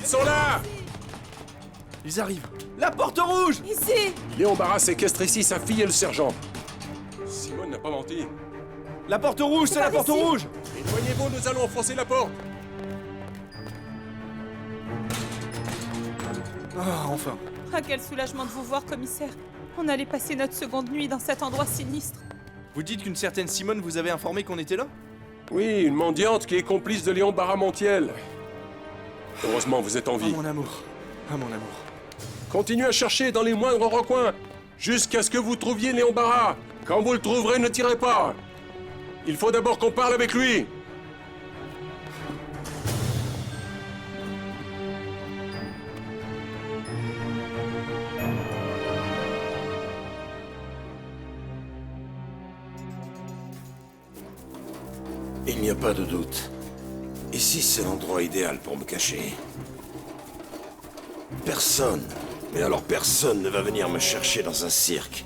sont là! Ils arrivent. La porte rouge! Ici! Léon Barras séquestre ici sa fille et le sergent. Simone n'a pas menti. La porte rouge, c'est la porte ici. rouge! Éloignez-vous, nous allons enfoncer la porte. Ah, enfin. Ah, quel soulagement de vous voir, commissaire. On allait passer notre seconde nuit dans cet endroit sinistre. Vous dites qu'une certaine Simone vous avait informé qu'on était là? Oui, une mendiante qui est complice de Léon Barras-Montiel. Heureusement, vous êtes en Ah, vie. mon amour. Ah, mon amour. Continuez à chercher dans les moindres recoins, jusqu'à ce que vous trouviez Léon Barras. Quand vous le trouverez, ne tirez pas. Il faut d'abord qu'on parle avec lui. Il n'y a pas de doute. Ici, c'est l'endroit idéal pour me cacher. Personne, mais alors personne ne va venir me chercher dans un cirque.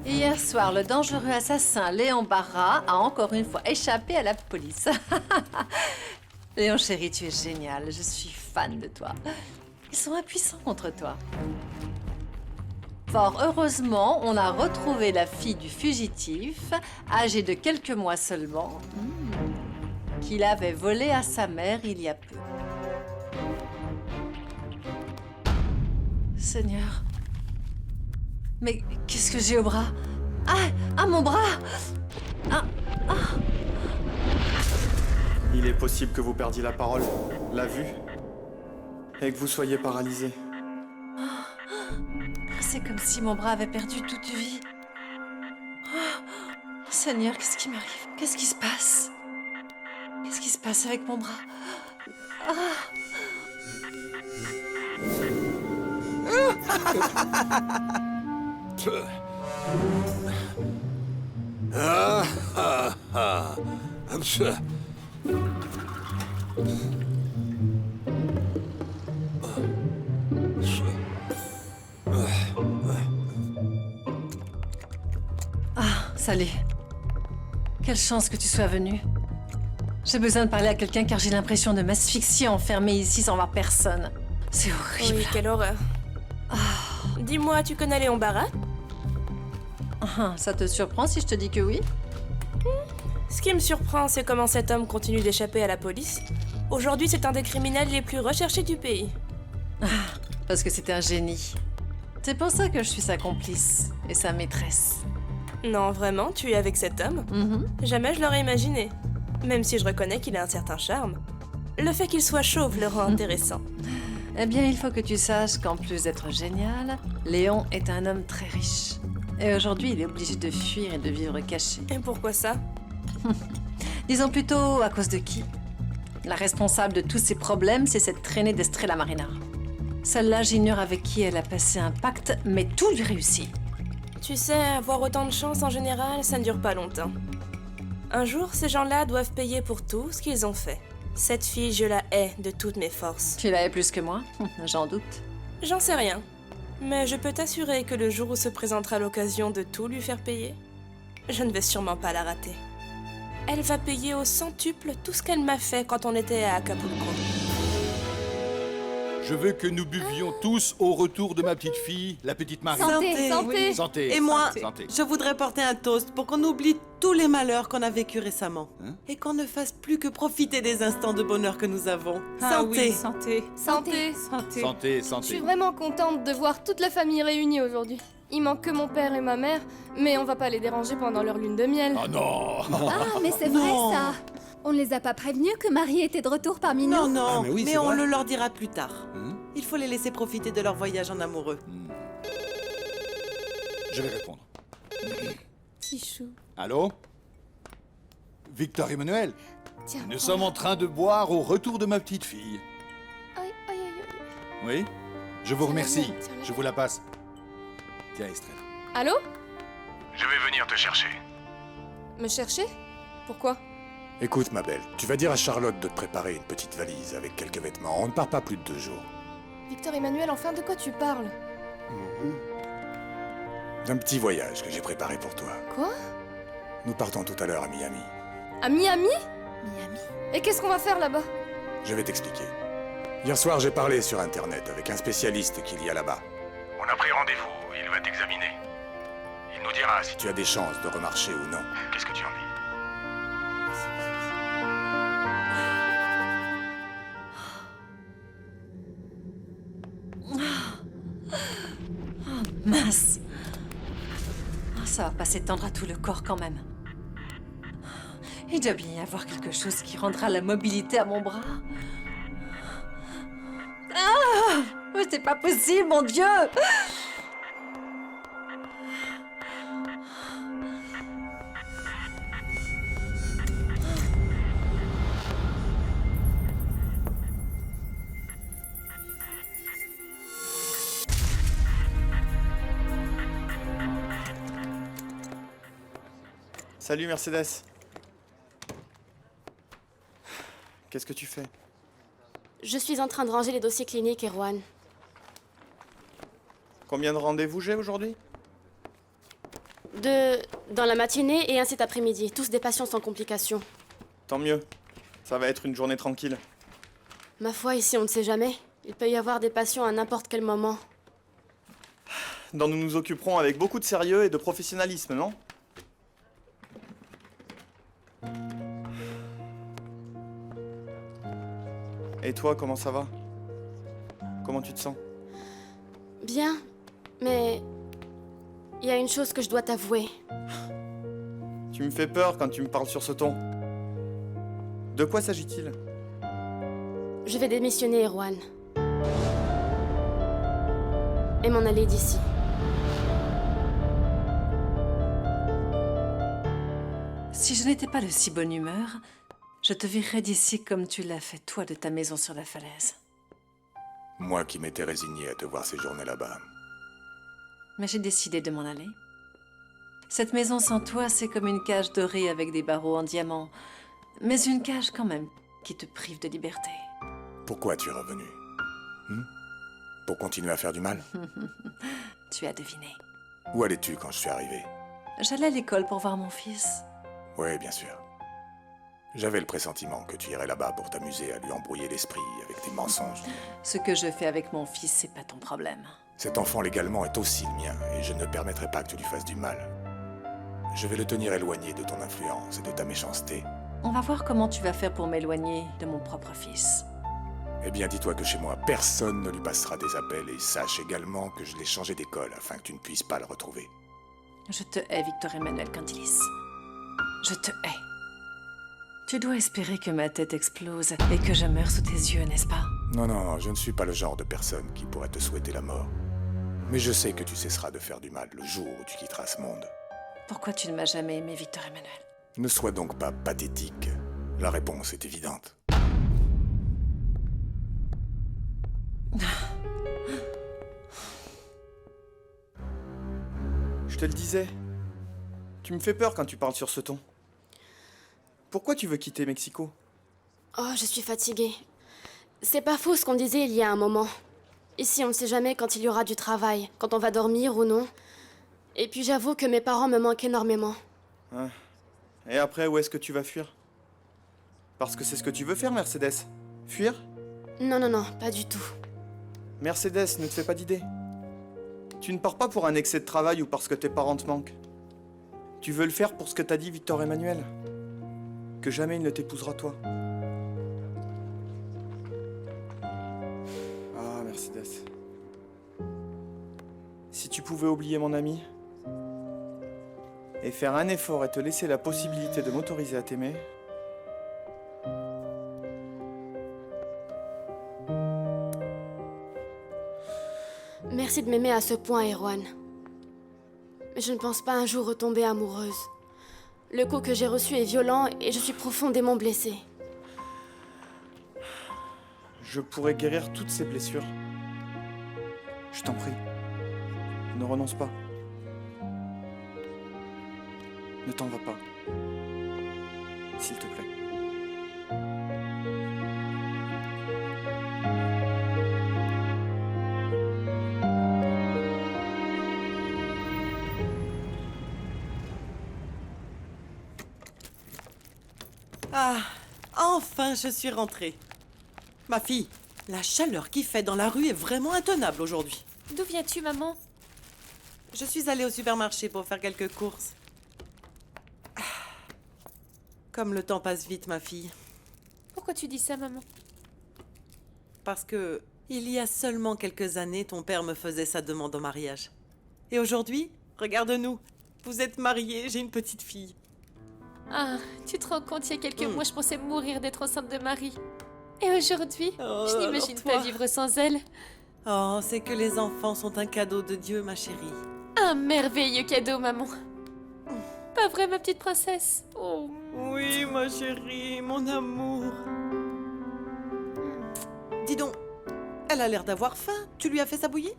Hier soir, le dangereux assassin Léon Barras a encore une fois échappé à la police. Léon chéri, tu es génial. Je suis fan de toi. Ils sont impuissants contre toi. Fort heureusement, on a retrouvé la fille du fugitif, âgée de quelques mois seulement, qu'il avait volé à sa mère il y a peu. Seigneur. Mais qu'est-ce que j'ai au bras? Ah, mon bras! Il est possible que vous perdiez la parole, la vue, et que vous soyez paralysé. C'est comme si mon bras avait perdu toute vie. Seigneur, qu'est-ce qui m'arrive? Qu'est-ce qui se passe? Qu'est-ce qui se passe avec mon bras? Salut. Quelle chance que tu sois venu. J'ai besoin de parler à quelqu'un car j'ai l'impression de m'asphyxier enfermée ici sans voir personne. C'est horrible. Oui, quelle horreur. Dis-moi, tu connais Léon Barras? Ça te surprend si je te dis que oui? Ce qui me surprend, c'est comment cet homme continue d'échapper à la police. Aujourd'hui, c'est un des criminels les plus recherchés du pays. Parce que c'était un génie. C'est pour ça que je suis sa complice et sa maîtresse. Non, vraiment, tu es avec cet homme? Jamais je l'aurais imaginé. Même si je reconnais qu'il a un certain charme. Le fait qu'il soit chauve le rend intéressant. Eh bien, il faut que tu saches qu'en plus d'être génial, Léon est un homme très riche. Et aujourd'hui, il est obligé de fuir et de vivre caché. Et pourquoi ça? Disons plutôt à cause de qui? La responsable de tous ces problèmes, c'est cette traînée d'Estrella Marina. Celle-là, j'ignore avec qui elle a passé un pacte, mais tout lui réussit. Tu sais, avoir autant de chance en général, ça ne dure pas longtemps. Un jour, ces gens-là doivent payer pour tout ce qu'ils ont fait. Cette fille, je la hais de toutes mes forces. Tu la hais plus que moi? J'en doute. J'en sais rien. Mais je peux t'assurer que le jour où se présentera l'occasion de tout lui faire payer, je ne vais sûrement pas la rater. Elle va payer au centuple tout ce qu'elle m'a fait quand on était à Acapulco. Je veux que nous buvions tous au retour de ma petite fille, la petite Marie. Santé, santé. Santé. Et moi, Santé. je voudrais porter un toast pour qu'on oublie tous les malheurs qu'on a vécus récemment. Et qu'on ne fasse plus que profiter des instants de bonheur que nous avons. Ah Santé. oui, santé. Santé. Santé. Santé, Je santé. suis vraiment contente de voir toute la famille réunie aujourd'hui. Il manque que mon père et ma mère, mais on va pas les déranger pendant leur lune de miel. Oh non. Ah, mais c'est vrai ça. On ne les a pas prévenus que Marie était de retour parmi nous. Non, non, Ah, mais oui, mais c'est on vrai. le leur dira plus tard. Il faut les laisser profiter de leur voyage en amoureux. Je vais répondre. Petit chou. Allô? Victor Emmanuel, Tiens. nous sommes en train de boire au retour de ma petite fille. Aïe, aïe, aïe, aïe. Oui? Je vous remercie. Tiens-la. Je vous la passe. Tiens, Estrella. Allô? Je vais venir te chercher. Me chercher? Pourquoi? Écoute, ma belle, tu vas dire à Charlotte de te préparer une petite valise avec quelques vêtements. On ne part pas plus de 2 jours. Victor Emmanuel, enfin de quoi tu parles? D'un petit voyage que j'ai préparé pour toi. Quoi? Nous partons tout à l'heure à Miami. À Miami? Miami. Et qu'est-ce qu'on va faire là-bas? Je vais t'expliquer. Hier soir, j'ai parlé sur Internet avec un spécialiste qu'il y a là-bas. On a pris rendez-vous, il va t'examiner. Il nous dira si tu as des chances de remarcher ou non. Qu'est-ce que tu en dis? Mince. Ah, ça va pas s'étendre à tout le corps quand même. Il doit bien y avoir quelque chose qui rendra la mobilité à mon bras. Ah! Mais c'est pas possible, mon Dieu! Salut Mercedes. Qu'est-ce que tu fais? Je suis en train de ranger les dossiers cliniques, Erwan. Combien de rendez-vous j'ai aujourd'hui? 2 dans la matinée et un cet après-midi. Tous des patients sans complications. Tant mieux. Ça va être une journée tranquille. Ma foi, ici on ne sait jamais. Il peut y avoir des patients à n'importe quel moment. Dont nous nous occuperons avec beaucoup de sérieux et de professionnalisme, non? Et toi, comment ça va? Comment tu te sens? Bien, mais il y a une chose que je dois t'avouer. Tu me fais peur quand tu me parles sur ce ton. De quoi s'agit-il? Je vais démissionner, Erwan. Et m'en aller d'ici. Si je n'étais pas de si bonne humeur, je te virerais d'ici comme tu l'as fait toi de ta maison sur la falaise. Moi qui m'étais résigné à te voir séjourner là-bas. Mais j'ai décidé de m'en aller. Cette maison sans toi, c'est comme une cage dorée avec des barreaux en diamant. Mais une cage quand même, qui te prive de liberté. Pourquoi tu es revenu? Pour continuer à faire du mal? Tu as deviné. Où allais-tu quand je suis arrivé? J'allais à l'école pour voir mon fils. Oui, bien sûr. J'avais le pressentiment que tu irais là-bas pour t'amuser à lui embrouiller l'esprit avec tes mensonges. Ce que je fais avec mon fils, c'est pas ton problème. Cet enfant légalement est aussi le mien et je ne permettrai pas que tu lui fasses du mal. Je vais le tenir éloigné de ton influence et de ta méchanceté. On va voir comment tu vas faire pour m'éloigner de mon propre fils. Eh bien, dis-toi que chez moi, personne ne lui passera des appels et sache également que je l'ai changé d'école afin que tu ne puisses pas le retrouver. Je te hais, Victor Emmanuel Cantilis. Je te hais. Tu dois espérer que ma tête explose et que je meure sous tes yeux, n'est-ce pas? Non, non, je ne suis pas le genre de personne qui pourrait te souhaiter la mort. Mais je sais que tu cesseras de faire du mal le jour où tu quitteras ce monde. Pourquoi tu ne m'as jamais aimé, Victor Emmanuel? Ne sois donc pas pathétique. La réponse est évidente. Je te le disais. Tu me fais peur quand tu parles sur ce ton. Pourquoi tu veux quitter Mexico? Oh, je suis fatiguée. C'est pas faux ce qu'on disait il y a un moment. Ici, on ne sait jamais quand il y aura du travail, quand on va dormir ou non. Et puis j'avoue que mes parents me manquent énormément. Ouais. Et après, où est-ce que tu vas fuir? Parce que c'est ce que tu veux faire, Mercedes. Fuir? Non, non, non, pas du tout. Mercedes, ne te fais pas d'idée. Tu ne pars pas pour un excès de travail ou parce que tes parents te manquent. Tu veux le faire pour ce que t'as dit Victor Emmanuel. Que jamais il ne t'épousera toi. Ah, Mercedes. Si tu pouvais oublier mon ami et faire un effort et te laisser la possibilité de m'autoriser à t'aimer. Merci de m'aimer à ce point, Erwan. Mais je ne pense pas un jour retomber amoureuse. Le coup que j'ai reçu est violent et je suis profondément blessée. Je pourrais guérir toutes ces blessures. Je t'en prie. Ne renonce pas. Ne t'en va pas. S'il te plaît. Ah, enfin je suis rentrée. Ma fille, La chaleur qu'il fait dans la rue est vraiment intenable aujourd'hui. D'où viens-tu, maman? Je suis allée au supermarché pour faire quelques courses. Ah. Comme le temps passe vite, ma fille. Pourquoi tu dis ça, maman? Parce que, il y a seulement quelques années, ton père me faisait sa demande en mariage. Et aujourd'hui, regarde-nous. Vous êtes mariés, j'ai une petite fille. Ah, tu te rends compte, il y a quelques mois, je pensais mourir d'être enceinte de Marie. Et aujourd'hui, je n'imagine pas vivre sans elle. Oh, c'est que les enfants sont un cadeau de Dieu, ma chérie. Un merveilleux cadeau, maman. Pas vrai, ma petite princesse? Oh. Oui, ma chérie, mon amour. Dis donc, elle a l'air d'avoir faim. Tu lui as fait sa bouillie?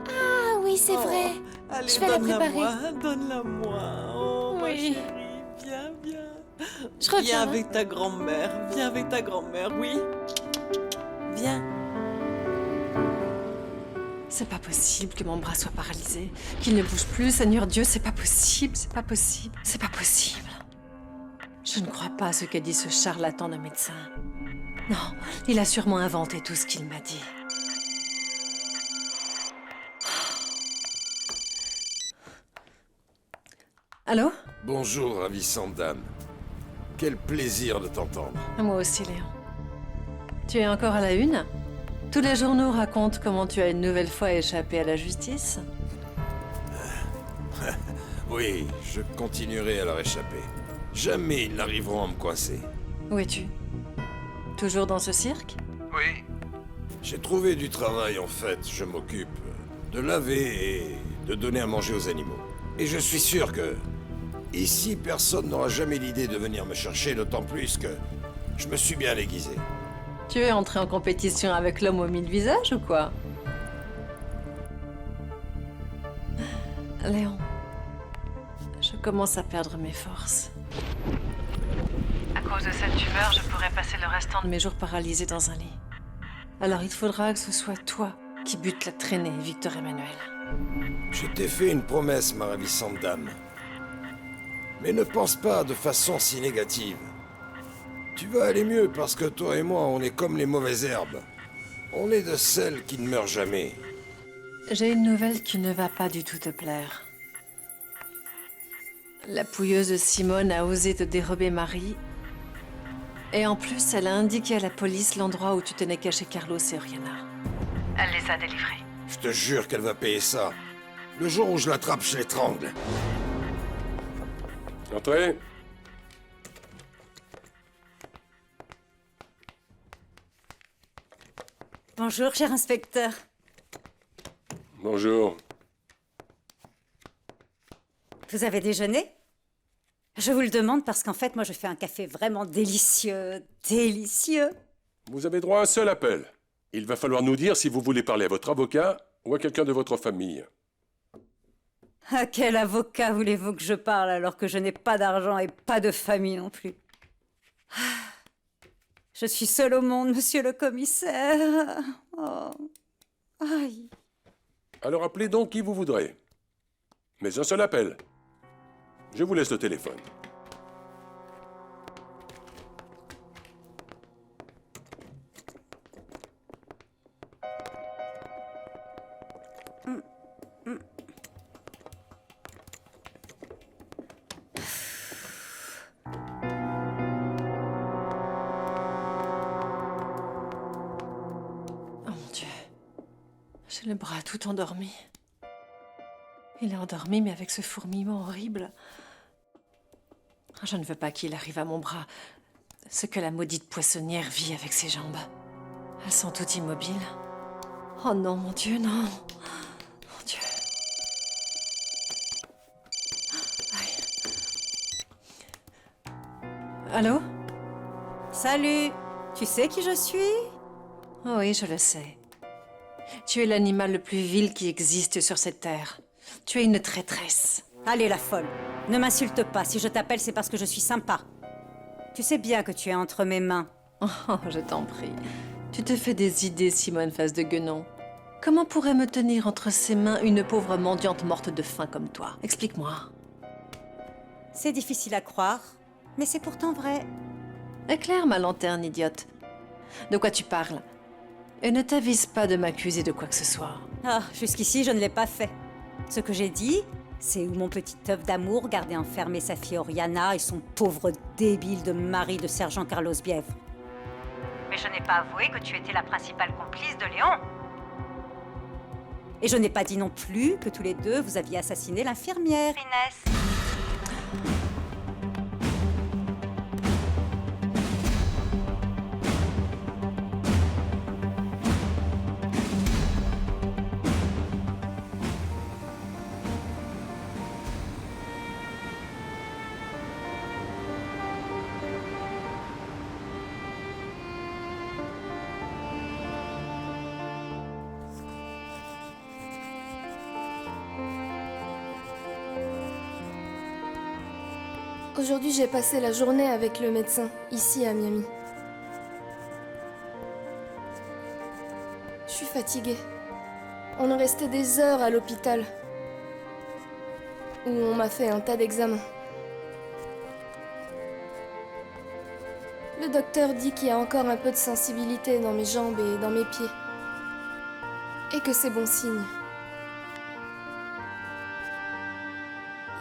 Ah oui, c'est vrai. Allez, je vais la préparer. Donne-la-moi. Oh, ma chérie, viens. Je reviens. Viens avec ta grand-mère, oui. Viens. C'est pas possible que mon bras soit paralysé, qu'il ne bouge plus, Seigneur Dieu, c'est pas possible. Je ne crois pas à ce qu'a dit ce charlatan de médecin. Non, il a sûrement inventé tout ce qu'il m'a dit. Allô? Bonjour, ravissante dame. Quel plaisir de t'entendre. Moi aussi, Léon. Tu es encore à la une? Tous les journaux racontent comment tu as une nouvelle fois échappé à la justice. Oui, je continuerai à leur échapper. Jamais ils n'arriveront à me coincer. Où es-tu? Toujours dans ce cirque? Oui. J'ai trouvé du travail, en fait. Je m'occupe de laver et de donner à manger aux animaux. Et je suis sûr que... ici, personne n'aura jamais l'idée de venir me chercher, d'autant plus que... je me suis bien aiguisé. Tu es entré en compétition avec l'homme aux 1000 visages ou quoi? Léon, je commence à perdre mes forces. À cause de cette tumeur, je pourrais passer le restant de mes jours paralysés dans un lit. Alors il faudra que ce soit toi qui butes la traînée, Victor Emmanuel. Je t'ai fait une promesse, ma ravissante dame. Mais ne pense pas de façon si négative. Tu vas aller mieux parce que toi et moi, on est comme les mauvaises herbes. On est de celles qui ne meurent jamais. J'ai une nouvelle qui ne va pas du tout te plaire. La pouilleuse Simone a osé te dérober Marie. Et en plus, elle a indiqué à la police l'endroit où tu tenais caché Carlos et Oriana. Elle les a délivrés. Je te jure qu'elle va payer ça. Le jour où je l'attrape, je l'étrangle. Entrez. Bonjour, cher inspecteur. Bonjour. Vous avez déjeuné? Je vous le demande parce qu'en fait, moi, je fais un café vraiment délicieux. Délicieux. Vous avez droit à un seul appel. Il va falloir nous dire si vous voulez parler à votre avocat ou à quelqu'un de votre famille. À quel avocat voulez-vous que je parle alors que je n'ai pas d'argent et pas de famille non plus? Je suis seule au monde, monsieur le commissaire. Oh. Aïe. Alors appelez donc qui vous voudrez. Mais un seul appel. Je vous laisse le téléphone. J'ai le bras tout endormi. Il est endormi, mais avec ce fourmillement horrible. Je ne veux pas qu'il arrive à mon bras ce que la maudite poissonnière vit avec ses jambes. Elles sont toutes immobiles. Oh non, mon Dieu, non. Mon Dieu. Aïe. Allô? Salut. Tu sais qui je suis? Oh oui, je le sais. Tu es l'animal le plus vil qui existe sur cette terre. Tu es une traîtresse. Allez, la folle. Ne m'insulte pas. Si je t'appelle, c'est parce que je suis sympa. Tu sais bien que tu es entre mes mains. Oh, je t'en prie. Tu te fais des idées, Simone, face de guenon. Comment pourrait me tenir entre ses mains une pauvre mendiante morte de faim comme toi? Explique-moi. C'est difficile à croire, mais c'est pourtant vrai. Éclaire ma lanterne, idiote. De quoi tu parles? Et ne t'avise pas de m'accuser de quoi que ce soit. Ah, jusqu'ici, je ne l'ai pas fait. Ce que j'ai dit, c'est où mon petit œuf d'amour gardait enfermé sa fille Oriana et son pauvre débile de mari de sergent Carlos Bièvre. Mais je n'ai pas avoué que tu étais la principale complice de Léon. Et je n'ai pas dit non plus que tous les deux, vous aviez assassiné l'infirmière, Inès. Aujourd'hui, j'ai passé la journée avec le médecin, ici à Miami. Je suis fatiguée. On est resté des heures à l'hôpital, où on m'a fait un tas d'examens. Le docteur dit qu'il y a encore un peu de sensibilité dans mes jambes et dans mes pieds. Et que c'est bon signe.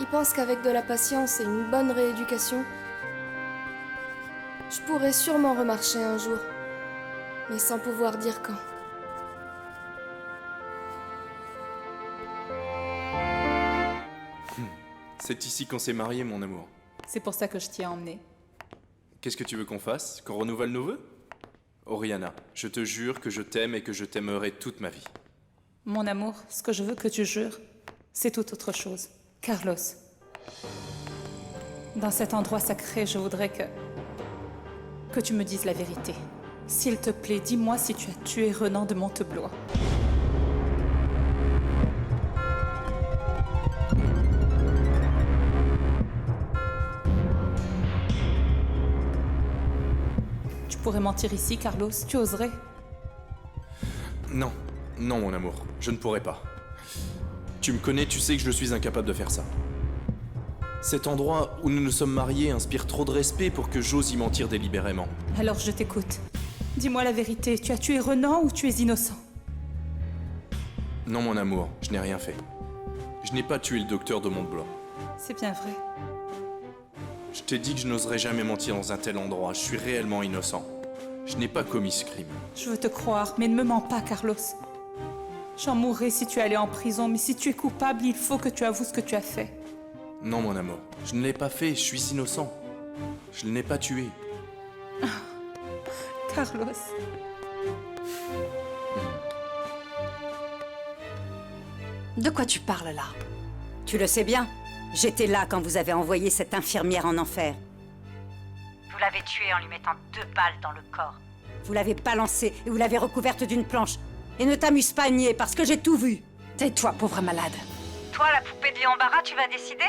Il pense qu'avec de la patience et une bonne rééducation, je pourrais sûrement remarcher un jour, mais sans pouvoir dire quand. C'est ici qu'on s'est mariés, mon amour. C'est pour ça que je t'y ai emmené. Qu'est-ce que tu veux qu'on fasse? Qu'on renouvelle nos vœux? Oriana, je te jure que je t'aime et que je t'aimerai toute ma vie. Mon amour, ce que je veux que tu jures, c'est tout autre chose. Carlos, dans cet endroit sacré, je voudrais que tu me dises la vérité. S'il te plaît, dis-moi si tu as tué Renan de Monteblois. Tu pourrais mentir ici, Carlos? Tu oserais? Non, non, mon amour, je ne pourrai pas. Tu me connais, tu sais que je suis incapable de faire ça. Cet endroit où nous nous sommes mariés inspire trop de respect pour que j'ose y mentir délibérément. Alors je t'écoute. Dis-moi la vérité, tu as tué Renan ou tu es innocent? Non, mon amour, je n'ai rien fait. Je n'ai pas tué le docteur de Monteblois. C'est bien vrai. Je t'ai dit que je n'oserais jamais mentir dans un tel endroit. Je suis réellement innocent. Je n'ai pas commis ce crime. Je veux te croire, mais ne me mens pas, Carlos. J'en mourrai si tu allais en prison, mais si tu es coupable, il faut que tu avoues ce que tu as fait. Non, mon amour, je ne l'ai pas fait, je suis innocent. Je ne l'ai pas tué. Carlos. De quoi tu parles là? Tu le sais bien, j'étais là quand vous avez envoyé cette infirmière en enfer. Vous l'avez tuée en lui mettant 2 balles dans le corps. Vous l'avez balancée et vous l'avez recouverte d'une planche. Et ne t'amuse pas à nier, parce que j'ai tout vu. Tais-toi, pauvre malade. Toi, la poupée de Léon Barra, tu vas décider?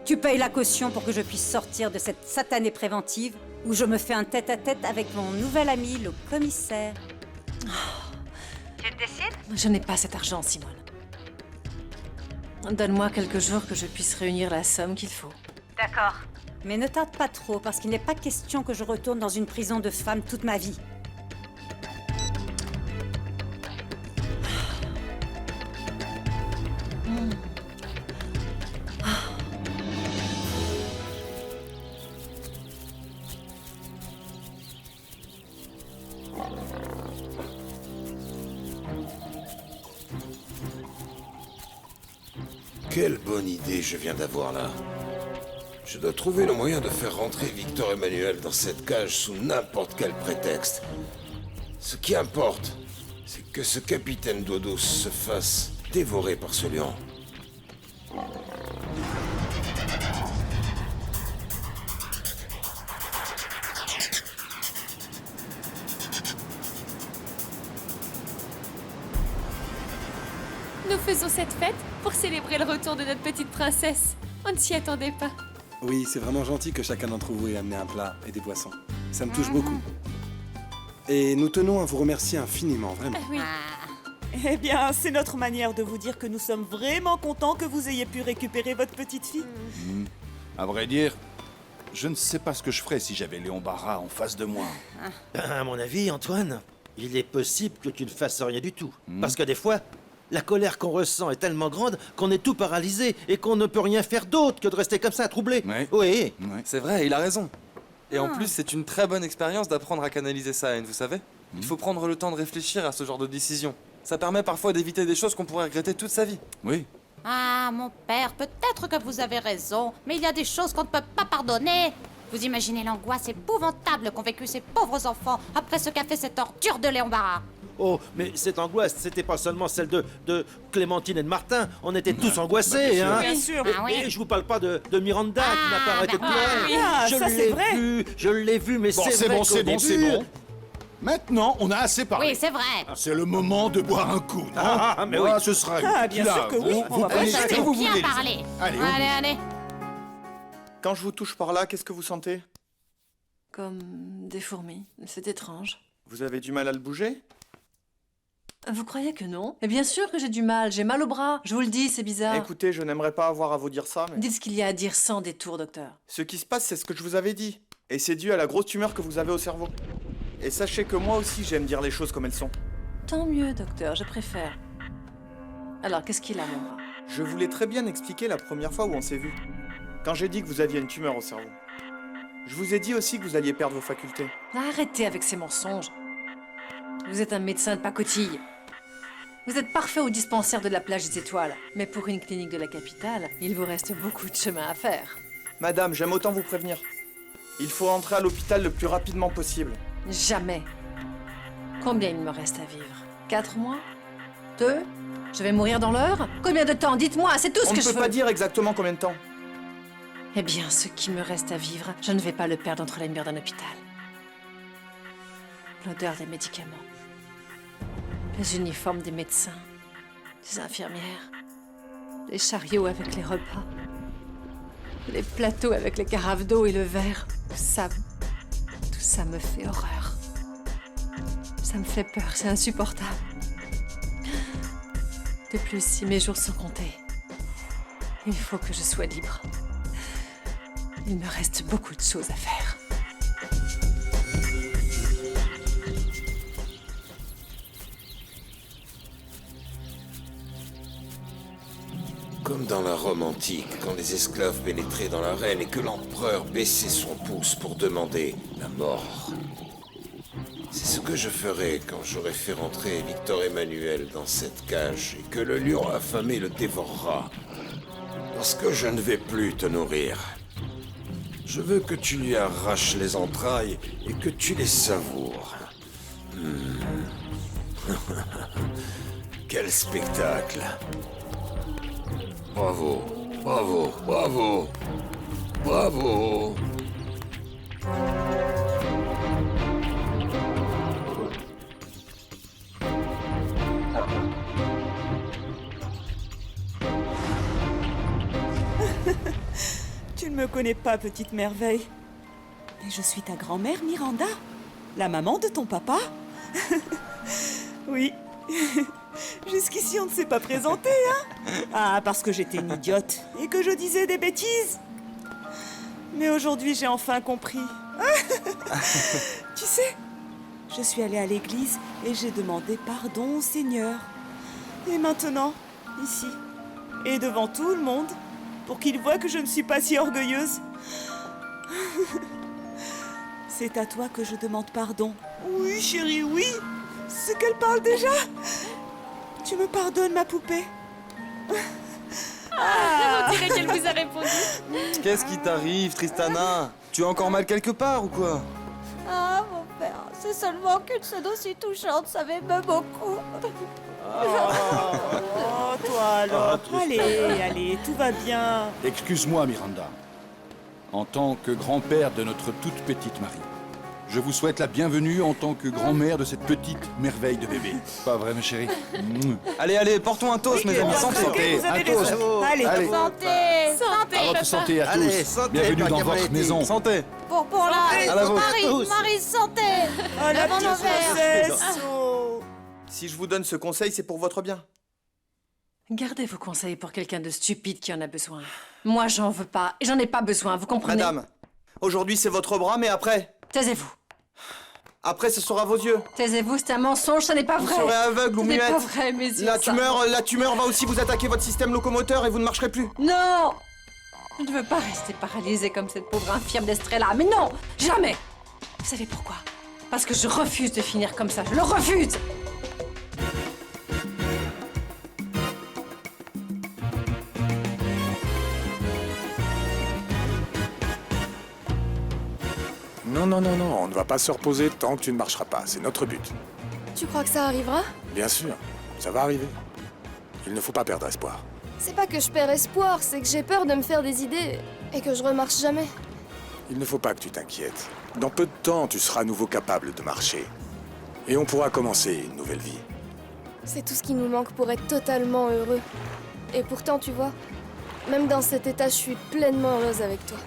Tu payes la caution pour que je puisse sortir de cette satanée préventive où je me fais un tête-à-tête avec mon nouvel ami, le commissaire. Tu te décides? Je n'ai pas cet argent, Simone. Donne-moi quelques jours que je puisse réunir la somme qu'il faut. D'accord. Mais ne tarde pas trop, parce qu'il n'est pas question que je retourne dans une prison de femmes toute ma vie. Quelle bonne idée je viens d'avoir là. Je dois trouver le moyen de faire rentrer Victor Emmanuel dans cette cage sous n'importe quel prétexte. Ce qui importe, c'est que ce capitaine Dodos se fasse dévorer par ce lion. Nous faisons cette fête pour célébrer le retour de notre petite princesse. On ne s'y attendait pas. Oui, c'est vraiment gentil que chacun d'entre vous ait amené un plat et des boissons. Ça me touche beaucoup. Et nous tenons à vous remercier infiniment, vraiment. Oui. Eh bien, c'est notre manière de vous dire que nous sommes vraiment contents que vous ayez pu récupérer votre petite fille. À vrai dire, je ne sais pas ce que je ferais si j'avais Léon Barra en face de moi. À mon avis, Antoine, il est possible que tu ne fasses rien du tout. Parce que des fois, la colère qu'on ressent est tellement grande qu'on est tout paralysé et qu'on ne peut rien faire d'autre que de rester comme ça, troublé. Oui. C'est vrai, il a raison. Et en plus, c'est une très bonne expérience d'apprendre à canaliser sa haine, vous savez? Il faut prendre le temps de réfléchir à ce genre de décision. Ça permet parfois d'éviter des choses qu'on pourrait regretter toute sa vie. Oui. Ah, mon père, peut-être que vous avez raison, mais il y a des choses qu'on ne peut pas pardonner. Vous imaginez l'angoisse épouvantable qu'ont vécu ces pauvres enfants après ce qu'a fait cette ordure de Léon Barra. Oh, mais cette angoisse, c'était pas seulement celle de Clémentine et de Martin. On était tous angoissés, hein. Bien sûr. Et, Ah oui. et je vous parle pas de Miranda qui n'a pas arrêté de pleurer. Ah, ça, c'est vrai. Je l'ai vu, mais Bon, c'est vrai qu'au début... c'est bon. Maintenant, on a assez parlé. Oui, c'est vrai. C'est le moment de boire un coup, non? mais Moi, oui. ce sera bien là. sûr que oui. Vous On va prenez pas ce que J'ai vous bien voulez. les parlé. amis. Allez, Allez. Quand je vous touche par là, qu'est-ce que vous sentez? Comme des fourmis. C'est étrange. Vous avez du mal à le bouger? Vous croyez que non? Mais bien sûr que j'ai du mal. J'ai mal au bras. Je vous le dis, c'est bizarre. Écoutez, je n'aimerais pas avoir à vous dire ça, mais... Dites ce qu'il y a à dire sans détour, docteur. Ce qui se passe, c'est ce que je vous avais dit. Et c'est dû à la grosse tumeur que vous avez au cerveau. Et sachez que moi aussi, j'aime dire les choses comme elles sont. Tant mieux, docteur, je préfère. Alors, qu'est-ce qu'il a, mon bras? Je vous l'ai très bien expliqué la première fois où on s'est vu. Quand j'ai dit que vous aviez une tumeur au cerveau. Je vous ai dit aussi que vous alliez perdre vos facultés. Arrêtez avec ces mensonges. Vous êtes un médecin de pacotille. Vous êtes parfait au dispensaire de la plage des Étoiles. Mais pour une clinique de la capitale, il vous reste beaucoup de chemin à faire. Madame, j'aime autant vous prévenir. Il faut entrer à l'hôpital le plus rapidement possible. Jamais. Combien il me reste à vivre? 4 mois? 2? Je vais mourir dans l'heure? Combien de temps? Dites-moi, c'est tout ce On que ne je peut veux. pas dire exactement combien de temps. Eh bien, ce qui me reste à vivre, je ne vais pas le perdre entre les murs d'un hôpital. L'odeur des médicaments. Les uniformes des médecins, des infirmières, les chariots avec les repas, les plateaux avec les carafes d'eau et le verre. Tout ça me fait horreur. Ça me fait peur, c'est insupportable. De plus, si mes jours sont comptés, il faut que je sois libre. Il me reste beaucoup de choses à faire. Comme dans la Rome antique, quand les esclaves pénétraient dans l'arène et que l'empereur baissait son pouce pour demander la mort. C'est ce que je ferai quand j'aurai fait rentrer Victor Emmanuel dans cette cage et que le lion affamé le dévorera. Lorsque je ne vais plus te nourrir, je veux que tu lui arraches les entrailles et que tu les savoures. Quel spectacle! Bravo, bravo, bravo, bravo! Tu ne me connais pas, petite merveille. Mais je suis ta grand-mère, Miranda, la maman de ton papa. Oui. Jusqu'ici, on ne s'est pas présenté, hein? Ah, parce que j'étais une idiote et que je disais des bêtises. Mais aujourd'hui, j'ai enfin compris. Tu sais, je suis allée à l'église et j'ai demandé pardon au Seigneur. Et maintenant, ici, et devant tout le monde, pour qu'il voie que je ne suis pas si orgueilleuse. C'est à toi que je demande pardon. Oui, chérie, oui. C'est qu'elle parle déjà. Tu me pardonnes, ma poupée? On dirait qu'elle vous a répondu. Qu'est-ce qui t'arrive, Tristana? Tu as encore mal quelque part ou quoi? Ah, mon père, c'est seulement qu'une scène aussi touchante, ça m'émeut beaucoup. Oh, toi alors. Allez, tout va bien. Excuse-moi, Miranda. En tant que grand-père de notre toute petite Marie, je vous souhaite la bienvenue en tant que grand-mère de cette petite merveille de bébé. Pas vrai, ma chérie? Allez, portons un toast, mes amis. Santé! Vous avez Un toast. raison. Allez. Santé! À votre santé à tous. Allez, santé, Bienvenue dans Bacamaletti. votre maison. Santé! Pour la... À la vôtre. Marie, santé! Oh, la Bon petite envers. princesse. Oh. Si je vous donne ce conseil, c'est pour votre bien. Gardez vos conseils pour quelqu'un de stupide qui en a besoin. Moi, j'en veux pas, et j'en ai pas besoin, vous comprenez? Madame, aujourd'hui c'est votre bras, mais après... Taisez-vous. Après, ce sera vos yeux. Taisez-vous, c'est un mensonge, ce n'est pas Vous vrai. serez aveugle ou Ce n'est muette. pas vrai, mes yeux. La tumeur va aussi vous attaquer votre système locomoteur et vous ne marcherez plus. Non! Je ne veux pas rester paralysée comme cette pauvre infirme d'Estrella, mais non! Jamais! Vous savez pourquoi? Parce que je refuse de finir comme ça, je le refuse! Non, non, non, non, on ne va pas se reposer tant que tu ne marcheras pas. C'est notre but. Tu crois que ça arrivera? Bien sûr, ça va arriver. Il ne faut pas perdre espoir. C'est pas que je perds espoir, c'est que j'ai peur de me faire des idées et que je remarche jamais. Il ne faut pas que tu t'inquiètes. Dans peu de temps, tu seras à nouveau capable de marcher. Et on pourra commencer une nouvelle vie. C'est tout ce qui nous manque pour être totalement heureux. Et pourtant, tu vois, même dans cet état, je suis pleinement heureuse avec toi.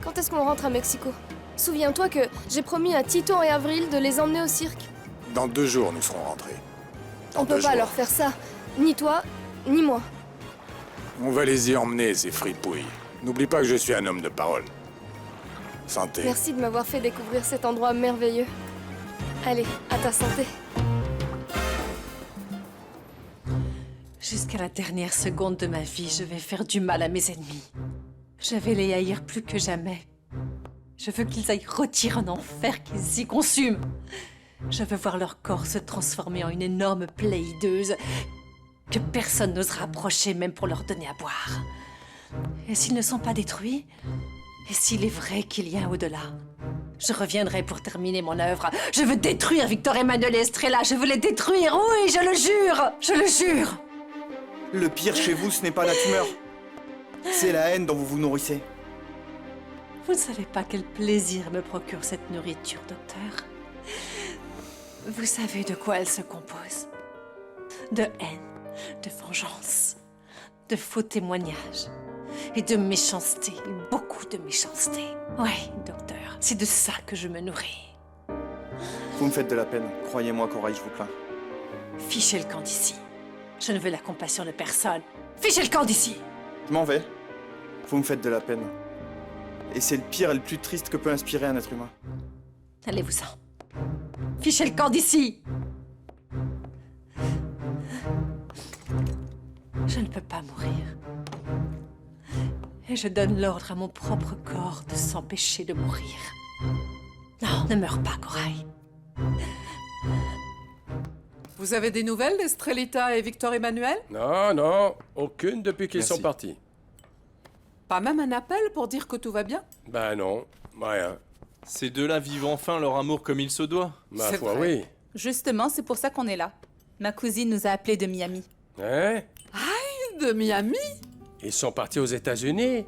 Quand est-ce qu'on rentre à Mexico? Souviens-toi que j'ai promis à Titon et Avril de les emmener au cirque. Dans 2 jours, nous serons rentrés. On peut pas leur faire ça. Ni toi, ni moi. On va les y emmener, ces fripouilles. N'oublie pas que je suis un homme de parole. Santé. Merci de m'avoir fait découvrir cet endroit merveilleux. Allez, à ta santé. Jusqu'à la dernière seconde de ma vie, je vais faire du mal à mes ennemis. Je vais les haïr plus que jamais. Je veux qu'ils aillent rôtir en enfer, qu'ils y consument. Je veux voir leur corps se transformer en une énorme plaie hideuse que personne n'osera approcher même pour leur donner à boire. Et s'ils ne sont pas détruits, et s'il est vrai qu'il y a un au-delà, je reviendrai pour terminer mon œuvre. Je veux détruire Victor Emmanuel et Estrella, je veux les détruire, oui, je le jure, je le jure. Le pire chez vous, ce n'est pas la tumeur. C'est la haine dont vous vous nourrissez. Vous ne savez pas quel plaisir me procure cette nourriture, docteur. Vous savez de quoi elle se compose? De haine, de vengeance, de faux témoignages et de méchanceté, beaucoup de méchanceté. Oui, docteur, c'est de ça que je me nourris. Vous me faites de la peine. Croyez-moi, Corail, je vous plains. Fichez le camp d'ici. Je ne veux la compassion de personne. Fichez le camp d'ici. Je m'en vais. Vous me faites de la peine. Et c'est le pire et le plus triste que peut inspirer un être humain. Allez-vous-en. Fichez le camp d'ici. Je ne peux pas mourir. Et je donne l'ordre à mon propre corps de s'empêcher de mourir. Non, ne meurs pas, Corail. Vous avez des nouvelles d'Estrellita et Victor Emmanuel? Non, non, aucune depuis qu'ils sont partis. Pas même un appel pour dire que tout va bien? Ben non, rien. Ces deux-là vivent enfin leur amour comme il se doit. Ma foi, oui. Justement, c'est pour ça qu'on est là. Ma cousine nous a appelés de Miami. Hein? Aïe, de Miami? Ils sont partis aux États-Unis?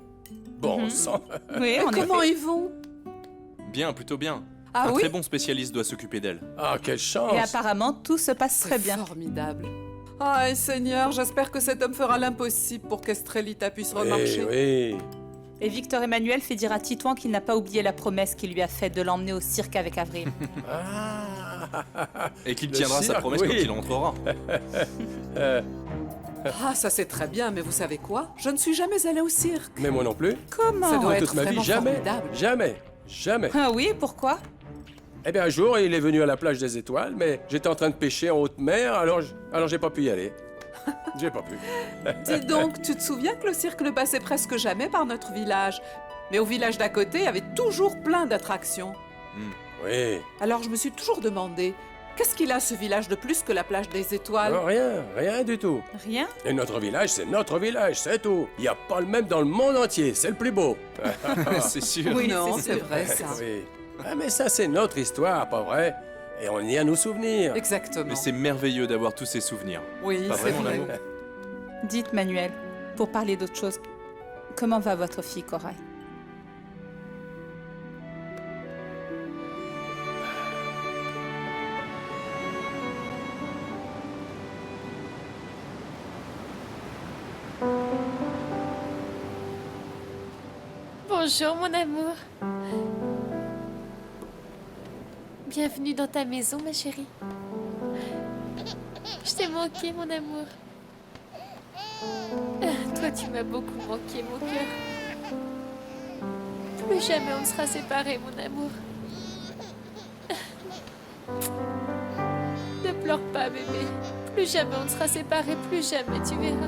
Bon sang. Oui, Et comment ils vont? Bien, plutôt bien. Ah un oui? très bon spécialiste doit s'occuper d'elle. Ah, quelle chance! Et apparemment, tout se passe très bien. Formidable. Ah, Seigneur, j'espère que cet homme fera l'impossible pour qu'Estrellita puisse remarcher. Oui. Et Victor Emmanuel fait dire à Titouan qu'il n'a pas oublié la promesse qu'il lui a faite de l'emmener au cirque avec Avril. Et qu'il Le tiendra sa cirque, promesse oui. quand il rentrera. Ah, ça c'est très bien, mais vous savez quoi? Je ne suis jamais allée au cirque. Mais moi non plus. Comment? Ça doit être Toute ma vie, vraiment jamais. formidable. Jamais. Jamais. Ah oui, pourquoi? Eh bien, un jour, il est venu à la plage des Étoiles, mais j'étais en train de pêcher en haute mer, alors j'ai pas pu y aller. J'ai pas pu. Dis donc, tu te souviens que le cirque ne passait presque jamais par notre village? Mais au village d'à côté, il y avait toujours plein d'attractions. Oui. Alors je me suis toujours demandé, qu'est-ce qu'il a ce village de plus que la plage des Étoiles? Non, rien, rien du tout. Rien? Et notre village, c'est notre village, c'est tout. Il n'y a pas le même dans le monde entier, c'est le plus beau. C'est sûr. Oui, non, c'est vrai ça. Oui. Ah, mais ça, c'est notre histoire, pas vrai? Et on y a nos souvenirs. Exactement. Mais c'est merveilleux d'avoir tous ces souvenirs. Oui, Pas c'est vrai, mon vrai. amour? Dites, Manuel, pour parler d'autre chose, comment va votre fille, Corail? Bonjour, mon amour. Bienvenue dans ta maison, ma chérie. Je t'ai manqué, mon amour. Toi, tu m'as beaucoup manqué, mon cœur. Plus jamais on ne sera séparés, mon amour. pleure pas, bébé. Plus jamais on ne sera séparés, plus jamais, tu verras.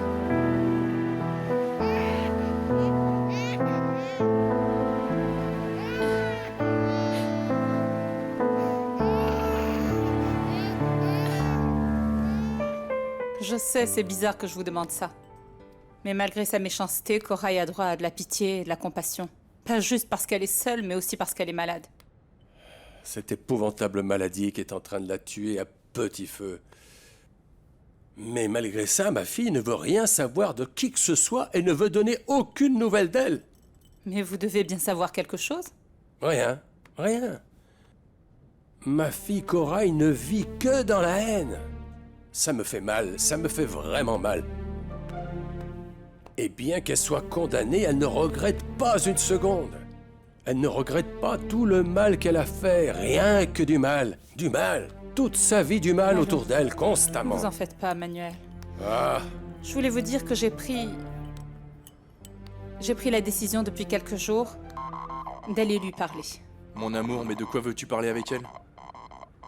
Je sais, c'est bizarre que je vous demande ça. Mais malgré sa méchanceté, Corail a droit à de la pitié et de la compassion. Pas juste parce qu'elle est seule, mais aussi parce qu'elle est malade. Cette épouvantable maladie qui est en train de la tuer à petit feu. Mais malgré ça, ma fille ne veut rien savoir de qui que ce soit et ne veut donner aucune nouvelle d'elle. Mais vous devez bien savoir quelque chose? Rien, rien. Ma fille Corail ne vit que dans la haine. Ça me fait mal, ça me fait vraiment mal. Et bien qu'elle soit condamnée, elle ne regrette pas une seconde. Elle ne regrette pas tout le mal qu'elle a fait, rien que du mal. Du mal. Toute sa vie du mal autour d'elle, constamment. Ne vous en faites pas, Manuel. Ah. Je voulais vous dire que j'ai pris la décision depuis quelques jours d'aller lui parler. Mon amour, mais de quoi veux-tu parler avec elle?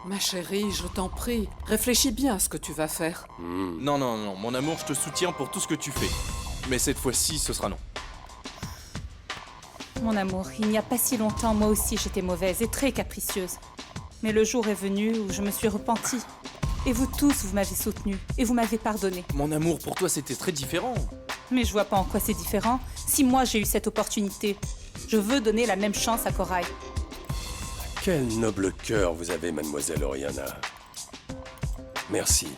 Ma chérie, je t'en prie, réfléchis bien à ce que tu vas faire. Non, non, non, mon amour, je te soutiens pour tout ce que tu fais. Mais cette fois-ci, ce sera non. Mon amour, il n'y a pas si longtemps, moi aussi j'étais mauvaise et très capricieuse. Mais le jour est venu où je me suis repentie. Et vous tous, vous m'avez soutenue et vous m'avez pardonné. Mon amour, pour toi, c'était très différent. Mais je vois pas en quoi c'est différent. Si moi j'ai eu cette opportunité, je veux donner la même chance à Corail. Quel noble cœur vous avez, mademoiselle Oriana. Merci.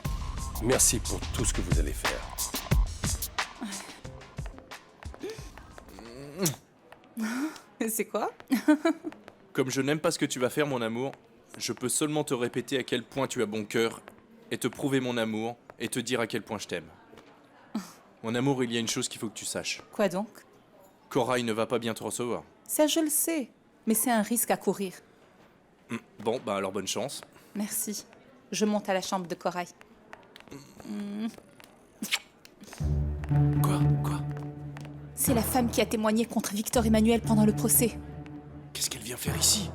Merci pour tout ce que vous allez faire. C'est quoi? Comme je n'aime pas ce que tu vas faire, mon amour, je peux seulement te répéter à quel point tu as bon cœur, et te prouver mon amour, et te dire à quel point je t'aime. Mon amour, il y a une chose qu'il faut que tu saches. Quoi donc? Corail ne va pas bien te recevoir. Ça, je le sais. Mais c'est un risque à courir. Bon, bah alors bonne chance. Merci. Je monte à la chambre de Corail. Quoi? C'est la femme qui a témoigné contre Victor Emmanuel pendant le procès. Qu'est-ce qu'elle vient faire ici?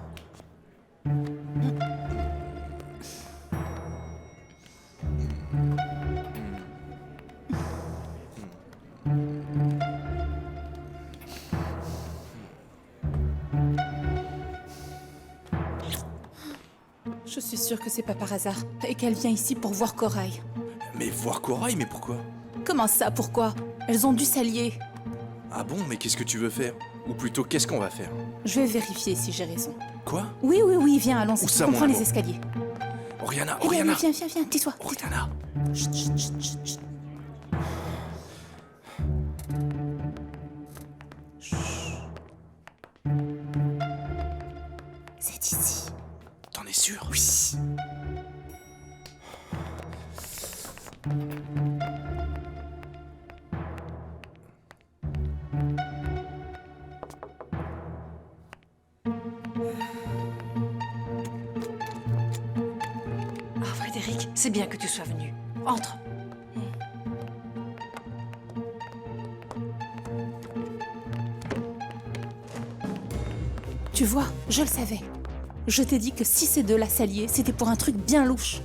Je suis sûre que c'est pas par hasard et qu'elle vient ici pour voir Corail. Mais voir Corail, mais pourquoi? Comment ça, pourquoi? Elles ont dû s'allier. Ah bon, mais qu'est-ce que tu veux faire? Ou plutôt, qu'est-ce qu'on va faire? Je vais vérifier si j'ai raison. Quoi? Oui, viens, allons-y. Où ça, On mon prend les amour? escaliers. Oriana, Eh bien, Oriana! viens, tais-toi. Oriana! Chut, chut, chut, chut, chut. C'est ici. T'en es sûr? Oui. Ah, Frédéric, c'est bien que tu sois venu. Entre. Tu vois, je le savais. Je t'ai dit que si ces deux-là s'alliaient, c'était pour un truc bien louche.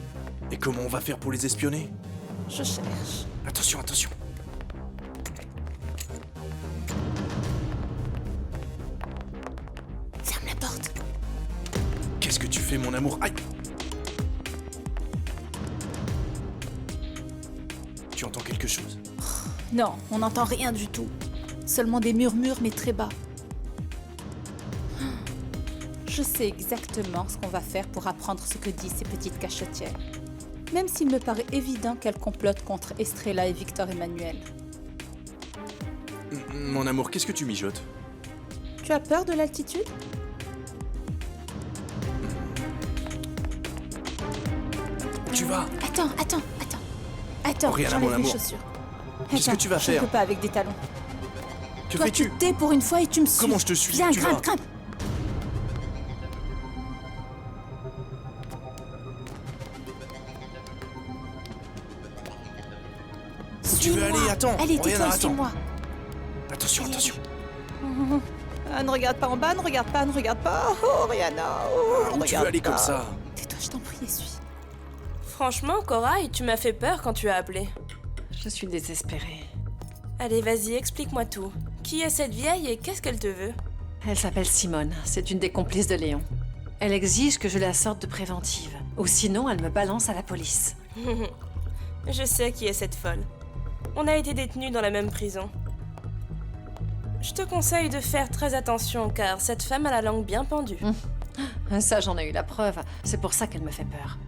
Et comment on va faire pour les espionner? Je cherche. Attention, attention! Ferme la porte. Qu'est-ce que tu fais, mon amour? Aïe! Tu entends quelque chose? Non, on n'entend rien du tout. Seulement des murmures, mais très bas. Je sais exactement ce qu'on va faire pour apprendre ce que disent ces petites cachetières. Même s'il me paraît évident qu'elles complotent contre Estrella et Victor Emmanuel. Mon amour, qu'est-ce que tu mijotes? Tu as peur de l'altitude? Tu vas? Attends. Oriana, j'enlève mon mes amour. chaussures. Qu'est-ce que Attends, tu vas Je faire? ne peux pas avec des talons. Que Toi, fais-tu? tu t'es pour une fois et tu me suis. Comment je te suis? Viens, Tu vas? grimpe. Où tu veux aller? Attends! Allez, tais-toi, Oriana, attends! suis-moi. Attention, attention! Ah, ne regarde pas en bas, ne regarde pas. Oh, Rihanna, Où tu veux aller comme ça? Tais-toi, je t'en prie, essuie. Franchement, Corail, tu m'as fait peur quand tu as appelé. Je suis désespérée. Allez, vas-y, explique-moi tout. Qui est cette vieille et qu'est-ce qu'elle te veut? Elle s'appelle Simone, c'est une des complices de Léon. Elle exige que je la sorte de préventive, ou sinon elle me balance à la police. Je sais qui est cette folle. On a été détenus dans la même prison. Je te conseille de faire très attention car cette femme a la langue bien pendue. Ça, j'en ai eu la preuve. C'est pour ça qu'elle me fait peur.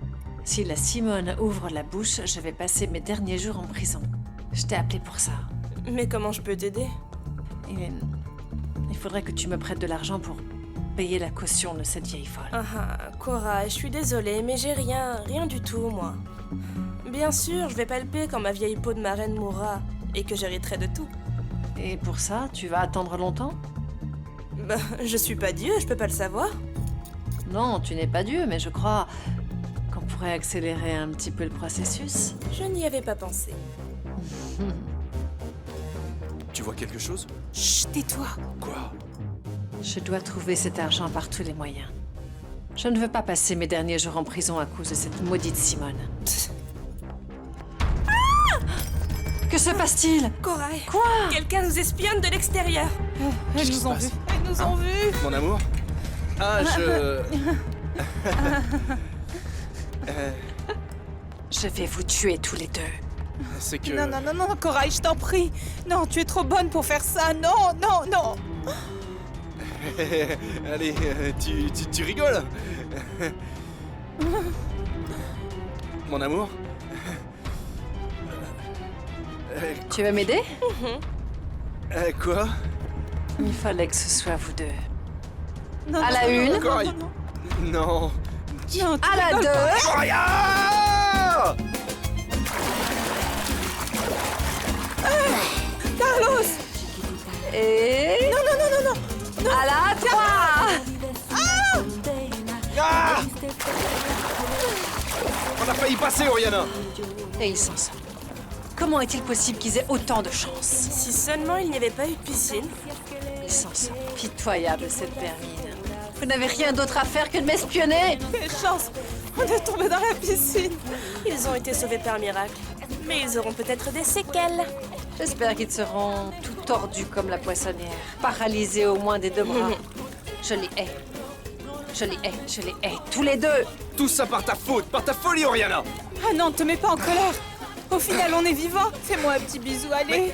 Si la Simone ouvre la bouche, je vais passer mes derniers jours en prison. Je t'ai appelé pour ça. Mais comment je peux t'aider? Il faudrait que tu me prêtes de l'argent pour payer la caution de cette vieille folle. Cora, je suis désolée, mais j'ai rien du tout, moi. Bien sûr, je vais palper quand ma vieille peau de marraine mourra et que j'hériterai de tout. Et pour ça, tu vas attendre longtemps? Bah, je suis pas Dieu, je peux pas le savoir. Non, tu n'es pas Dieu, mais je crois qu'on pourrait accélérer un petit peu le processus. Je n'y avais pas pensé. Tu vois quelque chose? Chut, tais-toi. Quoi? Je dois trouver cet argent par tous les moyens. Je ne veux pas passer mes derniers jours en prison à cause de cette maudite Simone. Que se passe-t-il? Corail. Quoi? Quelqu'un nous espionne de l'extérieur. Elles nous ont vus. Elles nous ont vus. Mon amour? Je vais vous tuer tous les deux. C'est que... Non, Corail, je t'en prie. Non, tu es trop bonne pour faire ça. Non. Allez, tu rigoles? Mon amour? Tu veux m'aider? Quoi? Il fallait que ce soit vous deux. Non, à la une. Non. À la deux. Carlos. Et... Non. À la 3. On a failli passer, Oriana. Et ils s'en sortent. Comment est-il possible qu'ils aient autant de chance? Si seulement il n'y avait pas eu de piscine. Ils s'en sortent. Pitoyable, cette vermine. Vous n'avez rien d'autre à faire que de m'espionner? Quelle chance! On est tombé dans la piscine. Ils ont été sauvés par miracle. Mais ils auront peut-être des séquelles. J'espère qu'ils seront tout tordus comme la poissonnière. Paralysés au moins des deux bras. Je les hais. Je les hais. Tous les deux. Tout ça par ta faute, par ta folie, Oriana. Ah non, te mets pas en colère. Au final, on est vivants. Fais-moi un petit bisou, allez.